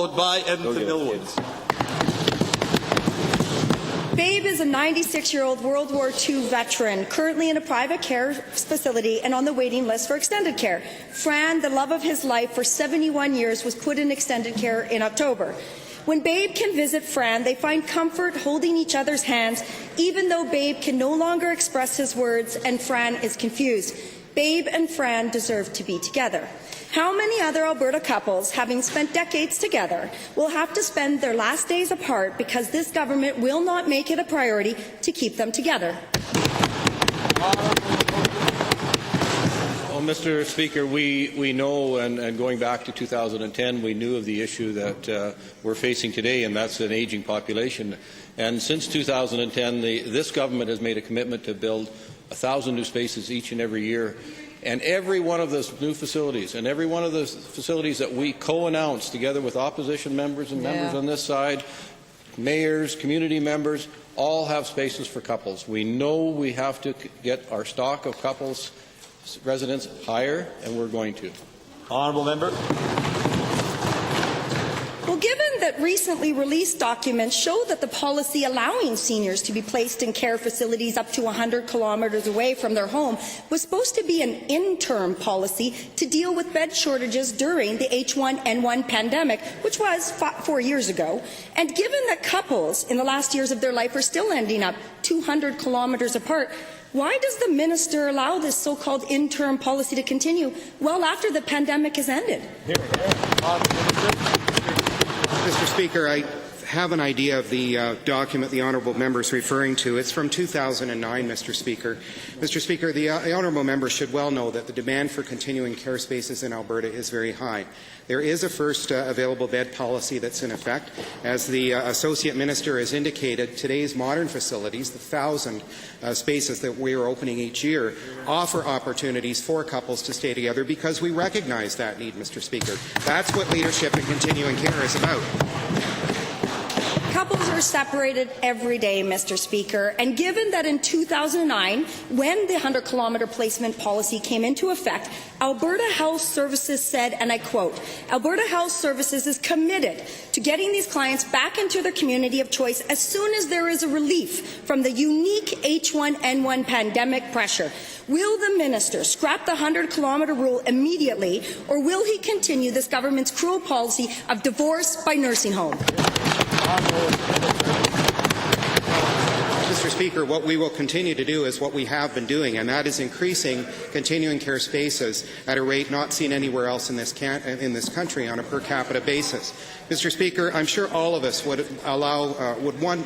Followed by Edmonton Millwood. Babe is a 96-year-old World War II veteran, currently in a private care facility and on the waiting list for extended care. Fran, the love of his life for 71 years, was put in extended care in October. When Babe can visit Fran, they find comfort holding each other's hands, even though Babe can no longer express his words and Fran is confused. Babe and Fran deserve to be together. How many other Alberta couples, having spent decades together, will have to spend their last days apart because this government will not make it a priority to keep them together? Well, Mr. Speaker, we know, and going back to 2010, we knew of the issue that we're facing today, and that's an aging population. And since 2010, this government has made a commitment to build 1,000 new spaces each and every year. And every one of those new facilities and every one of those facilities that we co-announced together with opposition members and members on this side, mayors, community members, all have spaces for couples. We know we have to get our stock of couples residents higher, and we're going to. Honourable member. Well, given that recently released documents show that the policy allowing seniors to be placed in care facilities up to 100 kilometres away from their home was supposed to be an interim policy to deal with bed shortages during the H1N1 pandemic, which was 4 years ago, and given that couples in the last years of their life are still ending up 200 kilometres apart, why does the minister allow this so-called interim policy to continue well after the pandemic has ended? Mr. Speaker, I have an idea of the document the honourable member is referring to. It's from 2009, Mr. Speaker. Mr. Speaker, the honourable member should well know that the demand for continuing care spaces in Alberta is very high. There is a first available bed policy that's in effect. As the Associate Minister has indicated, today's modern facilities, the 1,000 spaces that we are opening each year, offer opportunities for couples to stay together because we recognize that need, Mr. Speaker. That's what leadership in continuing care is about. Couples are separated every day, Mr. Speaker, and given that in 2009, when the 100-kilometre placement policy came into effect, Alberta Health Services said, and I quote, "Alberta Health Services is committed to getting these clients back into their community of choice as soon as there is a relief from the unique H1N1 pandemic pressure." Will the minister scrap the 100-kilometre rule immediately, or will he continue this government's cruel policy of divorce by nursing home? Mr. Speaker, what we will continue to do is what we have been doing, and that is increasing continuing care spaces at a rate not seen anywhere else in this country on a per capita basis. Mr. Speaker, I'm sure all of us would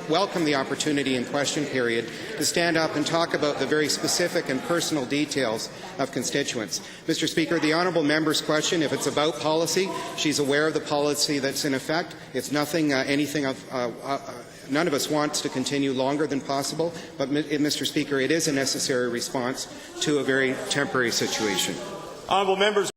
welcome the opportunity in question period to stand up and talk about the very specific and personal details of constituents. Mr. Speaker, the honourable member's question, if it's about policy, she's aware of the policy that's in effect. It's nothing, none of us wants to continue longer than possible, but, Mr. Speaker, it is a necessary response to a very temporary situation. Honourable members.